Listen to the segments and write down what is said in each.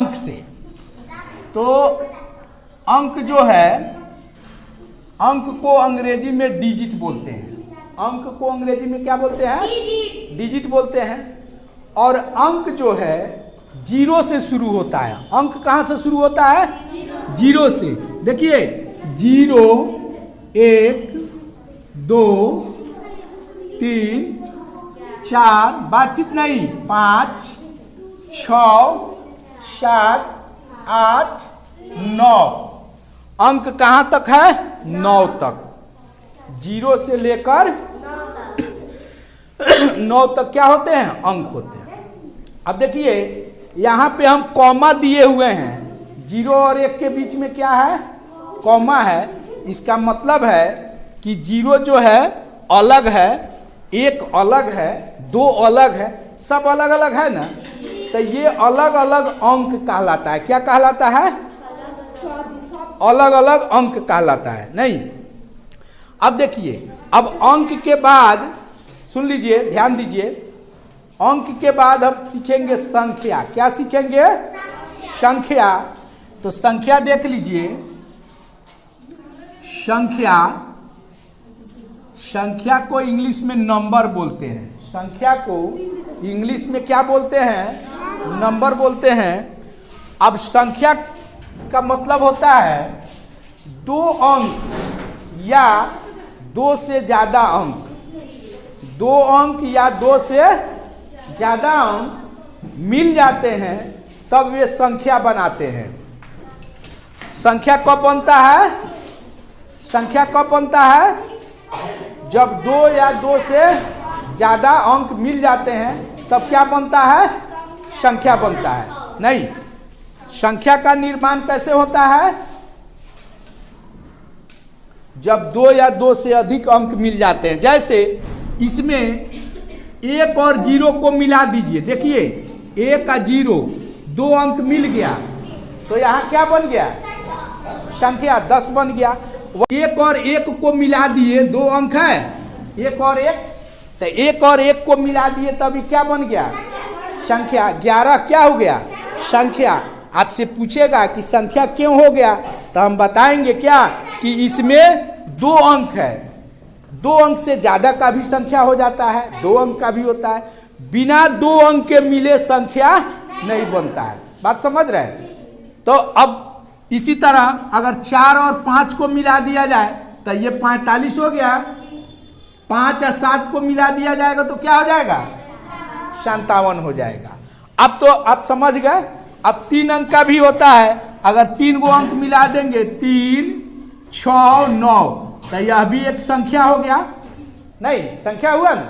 अंक से। तो अंक जो है, अंक को अंग्रेजी में डिजिट बोलते हैं। अंक को अंग्रेजी में क्या बोलते हैं? डिजिट बोलते हैं। और अंक जो है जीरो से शुरू होता है। अंक कहाँ से शुरू होता है? जीरो से। देखिए 0 1 2 3 4, बातचीत नहीं, 5 6 7 8 9। अंक कहाँ तक है? 9 तक। 0 से लेकर 9 तक क्या होते हैं? अंक होते हैं। अब देखिए यहाँ पे हम कॉमा दिए हुए हैं। 0 और 1 के बीच में क्या है? कॉमा है। इसका मतलब है कि 0 जो है अलग है, 1 अलग है, 2 अलग है, सब अलग अलग है ना। तो ये अलग अलग अंक कहलाता है। क्या कहलाता है? अलग अलग अंक कहलाता है। नहीं, अब देखिए, अब अंक के बाद सुन लीजिए, ध्यान दीजिए, अंक के बाद हम सीखेंगे संख्या। क्या सीखेंगे? संख्या। तो संख्या देख लीजिए, संख्या, संख्या को इंग्लिश में नंबर बोलते हैं। संख्या को इंग्लिश में क्या बोलते हैं? नंबर बोलते हैं। अब संख्या का मतलब होता है 2 अंक या 2 से ज्यादा अंक। 2 अंक या 2 से ज्यादा अंक मिल जाते हैं तब वे संख्या बनाते हैं। संख्या कब बनता है? संख्या कब बनता है? जब 2 या 2 से ज्यादा अंक मिल जाते हैं तब क्या बनता है? संख्या बनता है। नहीं, संख्या का निर्माण कैसे होता है? जब 2 या 2 से अधिक अंक मिल जाते हैं। जैसे इसमें 1 और 0 को मिला दीजिए। देखिए 1 का 0, 2 अंक मिल गया तो यहाँ क्या बन गया? संख्या 10 बन गया। 1 और 1 को मिला दिए, 2 अंक है, 1 और 1, तो 1 और 1 को मिला दिए तभी क्या बन गया? संख्या। 11 क्या हो गया? संख्या। आपसे पूछेगा कि संख्या क्यों हो गया, तो हम बताएंगे क्या कि इसमें 2 अंक है। 2 अंक से ज्यादा का भी संख्या हो जाता है, 2 अंक का भी होता है। बिना 2 अंक के मिले संख्या नहीं बनता है। बात समझ रहे हैं? तो अब इसी तरह अगर 4 और 5 को मिला दिया जाए तो ये 45 हो गया। 5 और 7 को मिला दिया जाएगा तो क्या हो जाएगा? 57 हो जाएगा। अब तो आप समझ गए। अब 3 अंक का भी होता है। अगर 3 गो अंक मिला देंगे, 3 6 9, तो यह भी एक संख्या हो गया। नहीं, संख्या हुआ ना।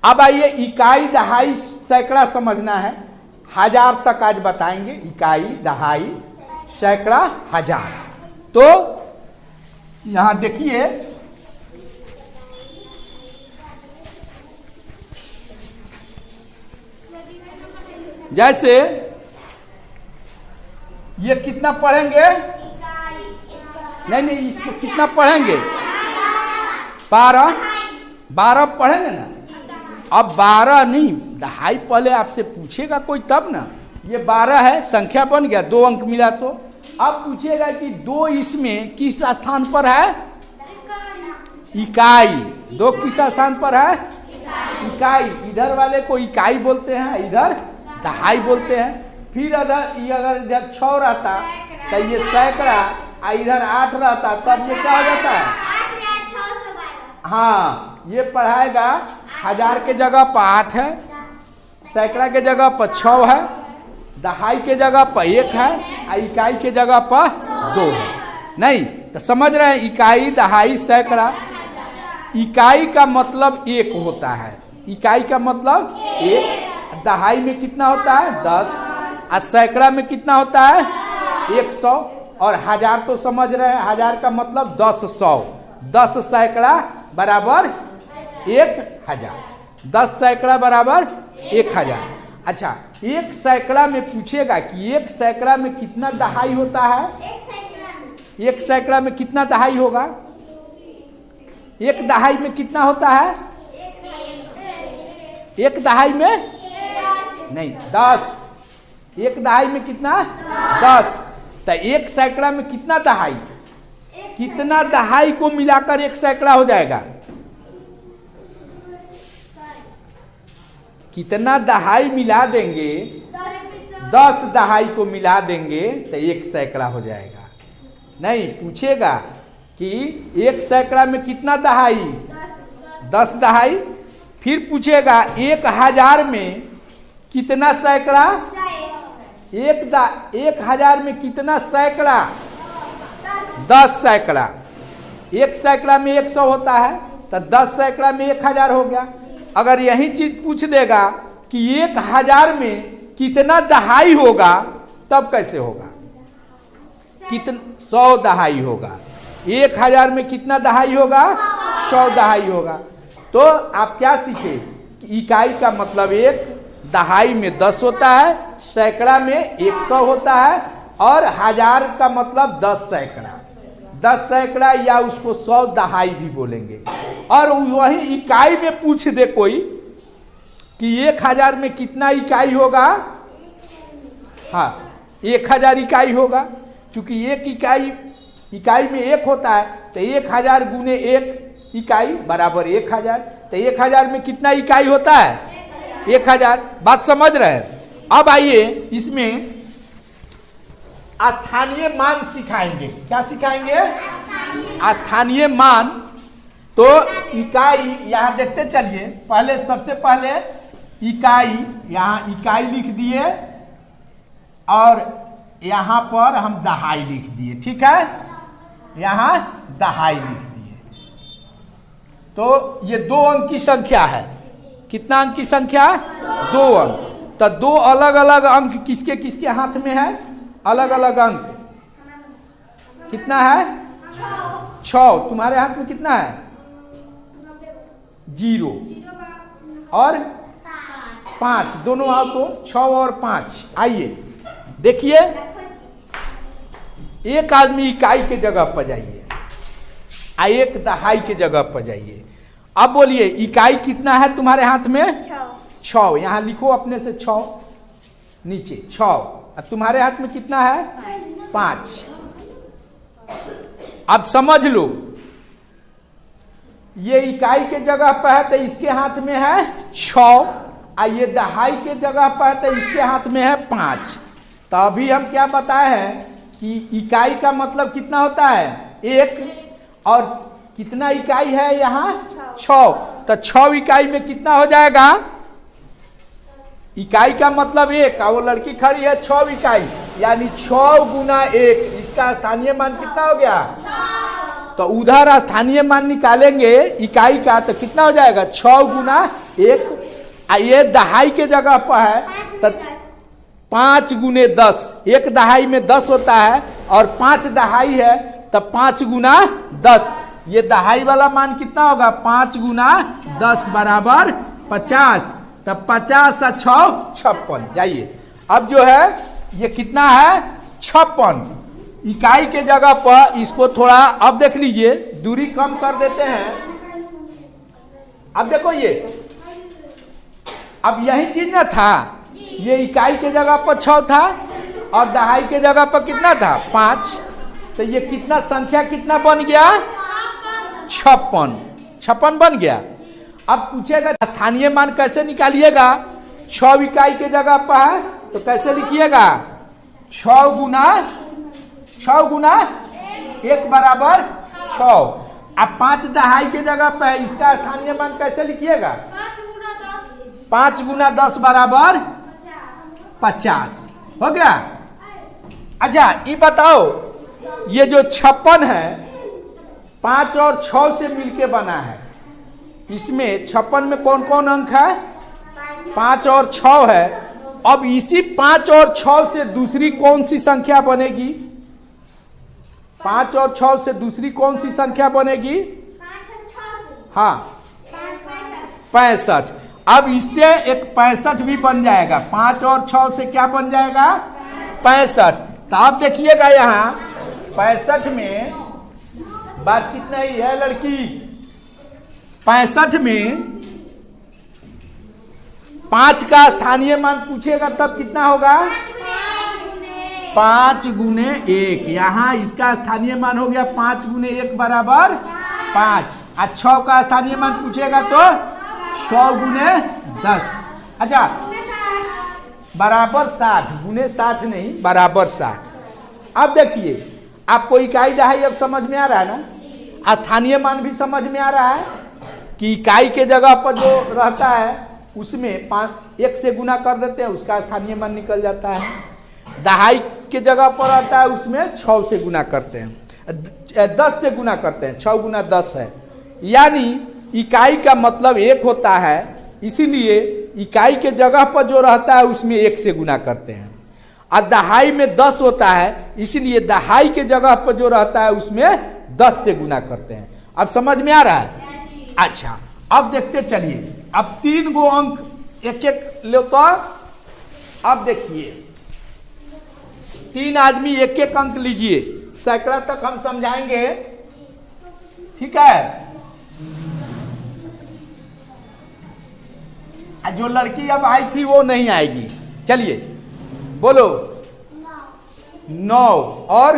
अब आइए इकाई, दहाई, सैकड़ा समझना है। 1000 तक आज बताएंगे। इकाई, दहाई, सैकड़ा, 1000। तो यहां देखिए, जैसे ये कितना पढ़ेंगे? नहीं, इसको कितना पढ़ेंगे? 12 पढ़ेंगे ना। अब 12 नहीं, दहाई पहले आपसे पूछेगा कोई तब ना। ये 12 है, संख्या बन गया, 2 अंक मिला तो। अब पूछेगा कि 2 इसमें किस स्थान पर है? इकाई। 2 किस स्थान पर है? इकाई। इधर वाले को इकाई बोलते हैं, इधर दहाई बोलते हैं। फिर अगर इधर 6 रहता तो ये सैकड़ा, इधर 8 रहता तब ये क्या हो जाता है? हाँ, ये पढ़ाएगा 1000 के जगह पर 8 है, सैकड़ा के जगह पर 6 है, दहाई के जगह पर 1 है, इकाई के जगह पर 2 है। नहीं, तो समझ रहे हैं? इकाई, दहाई, सैकड़ा। इकाई का मतलब 1 होता है। इकाई का मतलब 1। दहाई में कितना होता है? 10। और सैकड़ा में कितना होता है? 100। और 1000 तो समझ रहे हैं, 1000 का मतलब 10 100। 10 सैकड़ा बराबर 1000। 10 सैकड़ा बराबर 1000। अच्छा, 1 सैकड़ा में पूछेगा कि 1 सैकड़ा में कितना दहाई होता है? 1 सैकड़ा में कितना दहाई होगा? 1 दहाई में कितना होता है? 1 दहाई में नहीं, 10। एक दहाई में कितना 10। तो एक सैकड़ा में कितना दहाई, कितना दहाई को मिलाकर एक सैकड़ा हो जाएगा, कितना दहाई मिला देंगे, 10 दहाई को मिला देंगे तो एक सैकड़ा हो जाएगा। नहीं, पूछेगा कि एक सैकड़ा में कितना दहाई, 10 दहाई। फिर पूछेगा 1000 में कितना सैकड़ा, 1000 में कितना सैकड़ा, 10 सैकड़ा। एक सैकड़ा में 100 होता है तो 10 सैकड़ा में 1000 हो गया। अगर यही चीज पूछ देगा कि 1000 में कितना दहाई होगा, तब कैसे होगा, कितना 100 दहाई होगा। 1000 में कितना दहाई होगा, 100 दहाई होगा। तो आप क्या सीखे कि इकाई का मतलब एक, दहाई में 10 होता है, सैकड़ा में 100 होता है, और 1000 का मतलब 10 सैकड़ा, 10 सैकड़ा या उसको 100 दहाई भी बोलेंगे। और वही इकाई में पूछ दे कोई कि 1000 में कितना इकाई होगा, हाँ 1000 इकाई होगा। क्योंकि एक इकाई में 1 होता है तो 1000 गुने 1 इकाई बराबर 1000। तो 1000 में कितना इकाई होता है, 1000। बात समझ रहे हैं। अब आइए इसमें स्थानीय मान सिखाएंगे। क्या सिखाएंगे, स्थानीय मान। तो इकाई यहां देखते चलिए, पहले सबसे पहले इकाई, यहां इकाई लिख दिए और यहां पर हम दहाई लिख दिए, ठीक है, यहां दहाई लिख दिए। तो ये 2 अंक की संख्या है। कितना अंक की संख्या, 2 अंक। तो 2 अलग अलग अंक किसके किसके हाथ में है, अलग अलग अंक कितना है, 6। तुम्हारे हाथ में कितना है, 0 और 5, दोनों आओ तो 6 और 5। आइए देखिए, एक आदमी इकाई के जगह पर जाइए, एक दहाई के जगह पर जाइए। अब बोलिए इकाई कितना है तुम्हारे हाथ में, 6। यहां लिखो अपने से 6 नीचे, 6। और तुम्हारे हाथ में कितना है, 5। अब समझ लो, ये इकाई के जगह पर है तो इसके हाथ में है 6, और ये दहाई के जगह पर है तो इसके हाथ में है 5। तो अभी हम क्या बताए हैं कि इकाई का मतलब कितना होता है, 1, और कितना इकाई है यहाँ, 6। तो 6 इकाई में कितना हो जाएगा, इकाई का मतलब 1, और वो लड़की खड़ी है 6 इकाई, यानी 6 गुना 1, इसका स्थानीय मान कितना हो गया। तो उधर स्थानीय मान निकालेंगे इकाई का तो कितना हो जाएगा, 6 गुना 1। ये दहाई के जगह पर है तो 5 गुने 10, एक दहाई में 10 होता है और 5 दहाई है तो 5 गुना 10। ये दहाई वाला मान कितना होगा, 5 गुना 10 बराबर 50। तब 50 और 6 56। जाइए अब जो है ये कितना है, 56। इकाई के जगह पर इसको थोड़ा अब देख लीजिए, दूरी कम कर देते हैं। अब देखो ये, अब यही चीज ना था, ये इकाई के जगह पर 6 था और दहाई के जगह पर कितना था, 5। तो ये कितना संख्या कितना बन गया, 56 बन गया। अब पूछेगा स्थानीय मान कैसे निकालिएगा, 6 इकाई के जगह पर है तो कैसे लिखिएगा, 6 गुना 1 बराबर 6। अब 5 दहाई के जगह पर है, इसका स्थानीय मान कैसे लिखिएगा, 5 गुना 10 बराबर 50। हो गया। अच्छा ये बताओ, ये जो 56 है 5 और 6 से मिलके बना है, इसमें 56 में कौन कौन अंक है, 5 और 6 है। अब इसी 5 और 6 से दूसरी कौन सी संख्या बनेगी, 5 और 6 से दूसरी कौन सी संख्या बनेगी, हाँ 65। अब इससे एक 65 भी बन जाएगा, 5 और 6 से क्या बन जाएगा, 65। तो आप देखिएगा यहाँ 65 में बातचीत नहीं है लड़की, 65 में 5 का स्थानीय मान पूछेगा तब कितना होगा, 5 गुने 1, यहाँ इसका स्थानीय मान हो गया 5 गुने 1 बराबर 5। और 6 का स्थानीय मान पूछेगा तो 6 गुने 10, अच्छा बराबर 60, गुने 60 नहीं बराबर 60। अब देखिए आपको इकाई दहाई अब समझ में आ रहा है ना, स्थानीय मान भी समझ में आ रहा है कि इकाई के जगह पर जो रहता है उसमें 1 से गुना कर देते हैं, उसका स्थानीय मान निकल जाता है। दहाई के जगह पर रहता है उसमें 6 से गुना करते हैं, 10 से गुना करते हैं, 6 गुना 10 है, यानी इकाई का मतलब 1 होता है, इसीलिए इकाई के जगह पर जो रहता है उसमें 1 से गुना करते हैं। और दहाई में 10 होता है, इसीलिए दहाई के जगह पर जो रहता है उसमें 10 से गुना करते हैं। अब समझ में आ रहा है? अच्छा अब देखते चलिए, अब 3 गो अंक एक एक लो तो अब देखिए 3 आदमी एक एक अंक लीजिए, सैकड़ा तक हम समझाएंगे, ठीक है। जो लड़की अब आई थी वो नहीं आएगी, चलिए बोलो 9 और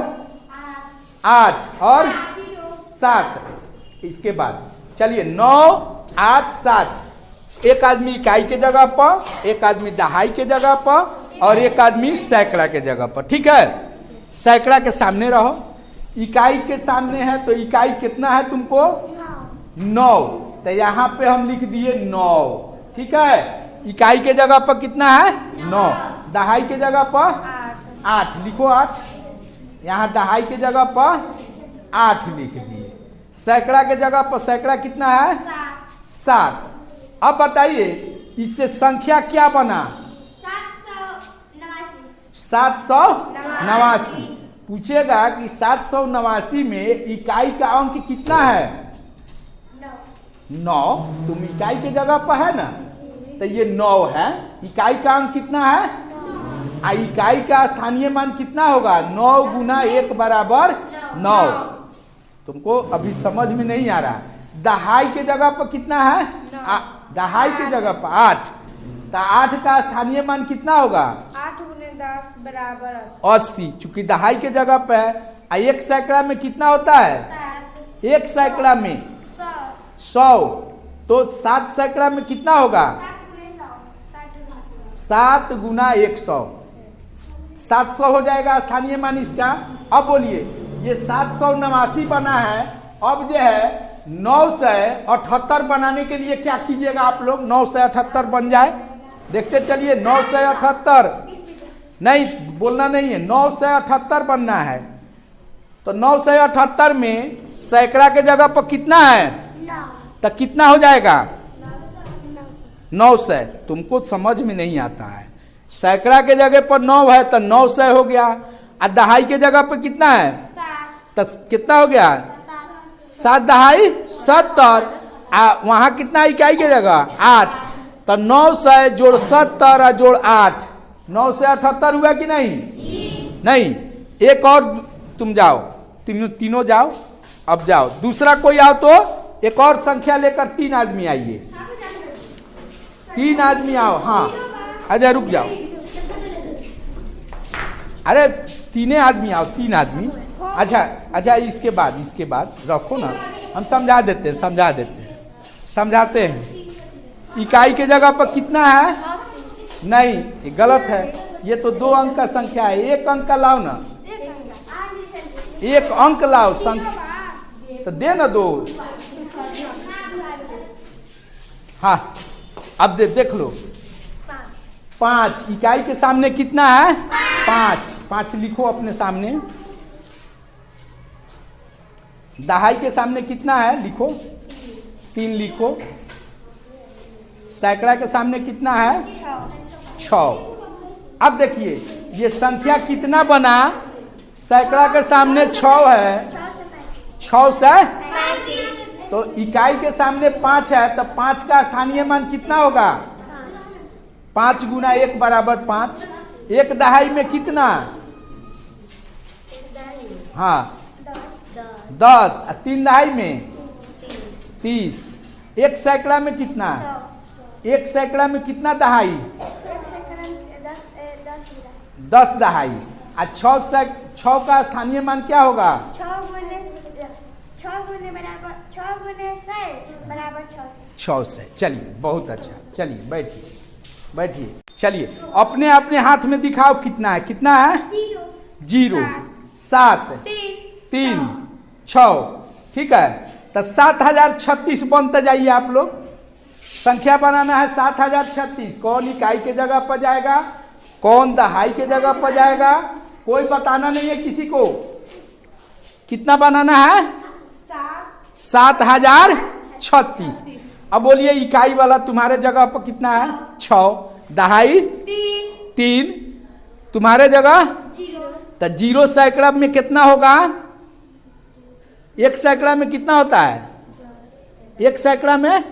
8 और 7, इसके बाद चलिए 9 8 7, एक आदमी इकाई के जगह पर, एक आदमी दहाई के जगह पर और एक आदमी सैकड़ा के जगह पर, ठीक है। सैकड़ा के सामने रहो, इकाई के सामने है तो इकाई कितना है तुमको 9, तो यहाँ पे हम लिख दिए 9, ठीक है। इकाई के जगह पर कितना है 9, दहाई के जगह पर 8 लिखो 8, यहाँ दहाई के जगह पर 8 लिख दिए। सैकड़ा के जगह पर सैकड़ा कितना है 7। अब बताइए इससे संख्या क्या बना 789। पूछेगा कि 789 में इकाई का अंक कितना है 9, तुम इकाई के जगह पर है ना, तो ये 9 है, इकाई का अंक कितना है, इकाई का स्थानीय मान कितना होगा 9 गुना 1 बराबर 9। तुमको अभी समझ में नहीं आ रहा। दहाई के जगह पर कितना है, दहाई के जगह पर 8, तो 8 का स्थानीय मान कितना होगा 8 गुने 10 बराबर 80, चूंकि दहाई के जगह पे है। एक सैकड़ा में कितना होता है, एक सैकड़ा में 100, तो 7 सैकड़ा में कितना होगा 7 गुना 100, 700 हो जाएगा स्थानीय मान इसका। अब बोलिए ये 789 बना है, अब जो है 978 बनाने के लिए क्या कीजिएगा आप लोग, 978 बन जाए, देखते चलिए 978 नहीं बोलना नहीं है, 978 बनना है। तो 978 में सैकड़ा के जगह पर कितना है, तो कितना हो जाएगा 900। तुमको समझ में नहीं आता है, सैकड़ा के जगह पर 9 है तो 900 हो गया, और दहाई के जगह पर कितना है तो कितना हो गया 7 दहाई 70, वहां कितना इकाई के जगह 8, तो 900 जोड़ 70 और जोड़ 8, 978 हुआ कि नहीं नहीं। एक और तुम जाओ, तीनों जाओ, अब जाओ दूसरा कोई आओ तो एक और संख्या लेकर 3 आदमी आइए, 3 आदमी आओ, हाँ अच्छा रुक जाओ, अरे 3 आदमी आओ, 3 आदमी, अच्छा इसके बाद रखो ना, हम समझा देते हैं, समझाते हैं। इकाई के जगह पर कितना है, नहीं ये गलत है, ये तो 2 अंक का संख्या है, 1 अंक का लाओ ना, 1 अंक लाओ संख्या तो दे ना 2, हाँ अब देख लो 5, इकाई के सामने कितना है 5 लिखो अपने सामने, दहाई के सामने कितना है लिखो 3 लिखो, सैकड़ा के सामने कितना है 6। अब देखिए ये संख्या कितना बना, सैकड़ा के सामने 6 है, 6 से तो इकाई के सामने 5 है, तो 5 का स्थानीय मान कितना होगा 5 गुना 1 बराबर 5। 1 दहाई में कितना, हाँ 10, 3 दहाई में 30, 1 सैकड़ा में कितना, 1 सैकड़ा में कितना दहाई 10 दहाई, छः का स्थानीय मान क्या होगा? 6 गुने बराबर 6 गुने 6 बराबर 6 से। चलिए बहुत अच्छा, चलिए बैठिए बैठिए। चलिए अपने अपने हाथ में दिखाओ कितना है, कितना है? 0 7 3 6। ठीक है, तो 7036 बनते जाइए आप लोग। संख्या बनाना है 7036। कौन इकाई के जगह पर जाएगा, कौन दहाई के जगह पर जाएगा, कोई बताना नहीं है किसी को। कितना बनाना है? 7036। अब बोलिए इकाई वाला तुम्हारे जगह पर कितना है? 6। दहाई 3। तुम्हारे जगह तो 0 सैकड़ा में कितना होगा? 1 सैकड़ा में कितना होता है? 1 सैकड़ा में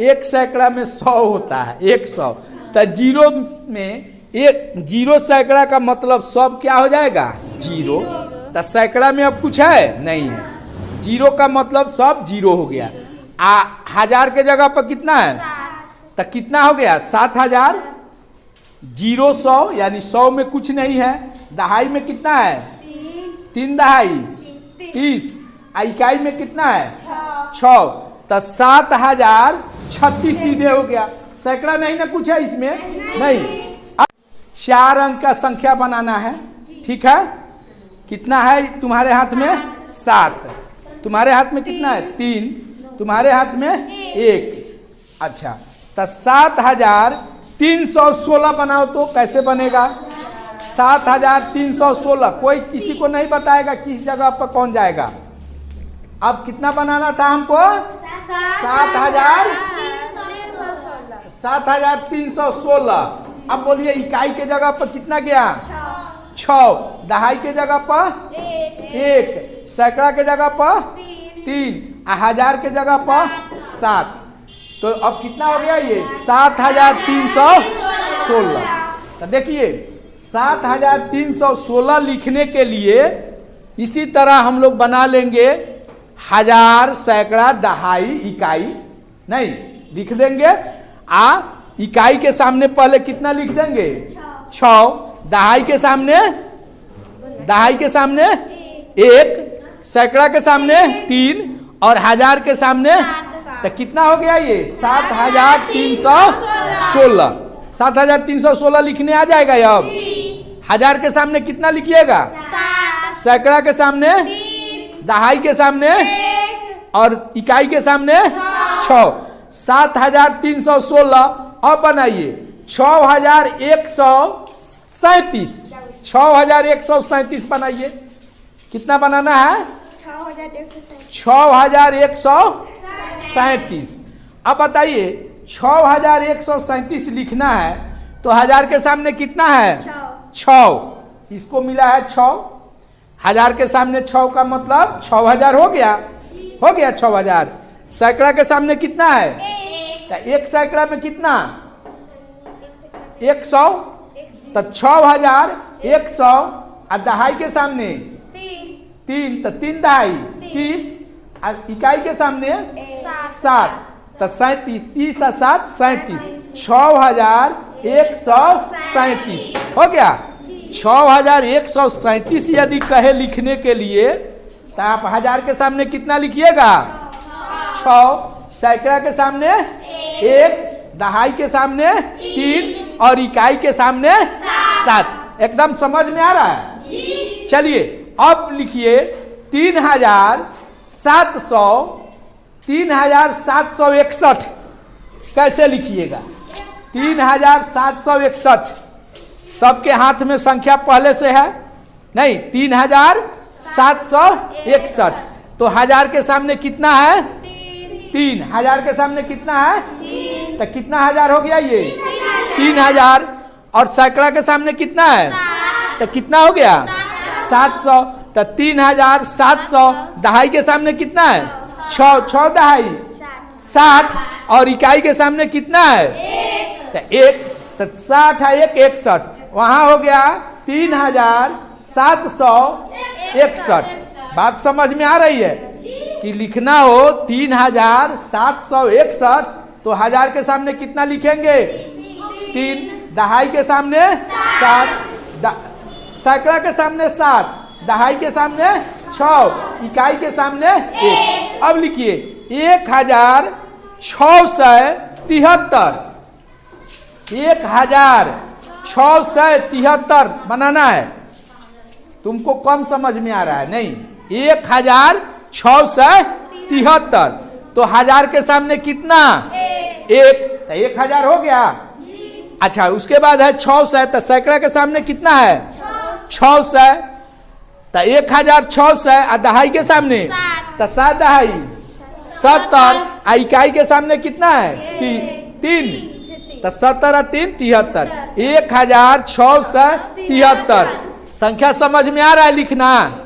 1 सैकड़ा में 100 होता है, 100। तो 0 में 0 सैकड़ा का मतलब सब क्या हो जाएगा? 0। तो सैकड़ा में अब कुछ है नहीं है, 0 का मतलब सब 0 हो गया। 1000 के जगह पर कितना है? तो कितना हो गया? 7000। 0 100 यानी 100 में कुछ नहीं है। दहाई में कितना है? 3 दहाई 30। इकाई में कितना है? 6। तो 7036 सीधे हो गया। सैकड़ा नहीं ना कुछ है इसमें? नहीं। अब 4 अंक का संख्या बनाना है। ठीक है, कितना है तुम्हारे हाथ में? 7। तुम्हारे हाथ में कितना है? 3। तुम्हारे हाथ में 1। अच्छा, तो 7316 बनाओ तो कैसे बनेगा? 7316। कोई किसी को नहीं बताएगा किस जगह पर कौन जाएगा। अब कितना बनाना था हमको? 7316। अब बोलिए इकाई के जगह पर कितना गया? 6। दहाई के जगह पर 1। सैकड़ा के जगह पर 3। 1000 के जगह पर 7। तो अब कितना हो गया ये? 7316। तो देखिए 7316 लिखने के लिए इसी तरह हम लोग बना लेंगे 1000 सैकड़ा दहाई इकाई नहीं लिख देंगे। इकाई के सामने पहले कितना लिख देंगे? 6। दहाई के सामने 1। सैकड़ा के सामने 3 और 1000 के सामने तो कितना हो गया ये? 7316। 7316 लिखने आ जाएगा। अब 1000 के सामने कितना लिखिएगा? सैकड़ा के सामने, दहाई के सामने और इकाई के सामने 6। 7316। अब बनाइए 6137। 6137 बनाइए। कितना बनाना है? 6137। अब बताइए 6137 लिखना है तो 1000 के सामने कितना है? 6। इसको मिला है 6। 1000 के सामने 6 का मतलब 6000 हो गया 6000। सैकड़ा के सामने कितना है? तो 1 सैकड़ा में कितना? 100। तो 6100 और दहाई के सामने 3 तो 3 दहाई 30 और इकाई के सामने 7 तो 37। 30 और 7 37। 6137 हो गया। 6137 यदि कहे लिखने के लिए तो आप 1000 के सामने कितना लिखिएगा? 6। सैकड़ा के सामने 1। दहाई के सामने 3 और इकाई के सामने 7। एकदम समझ में आ रहा है? चलिए अब लिखिए 3761। कैसे लिखिएगा? 3761। सबके हाथ में संख्या पहले से है नहीं? 3761। तो 1000 के सामने कितना है? 3। 1000 के सामने कितना है? तो कितना 1000 हो गया ये? 3000। और सैकड़ा के सामने कितना है? तो कितना हो गया? 700। तो 3700। दहाई के सामने कितना है? 6 दहाई 60 और इकाई के सामने कितना है? तो 1। तो 60 है 1 61। वहां हो गया 3761। बात समझ में आ रही है कि लिखना हो 3761 तो 1000 के सामने कितना लिखेंगे? 3। दहाई के सामने 7। सैकड़ा के सामने 7, दहाई के सामने 6, इकाई के सामने 1। अब लिखिए 1673, 1673 बनाना है। तुमको कम समझ में आ रहा है नहीं? 1673, तो 1000 के सामने कितना? 1, तो 1000 हो गया। अच्छा, उसके बाद है 600, तो सैकड़ा के सामने कितना है? 600, तो 1600 और दहाई के सामने तो 7 दहाई 70, इकाई के सामने कितना है? 3, तो 17 और 3 73, 1673। संख्या समझ में आ रहा है लिखना?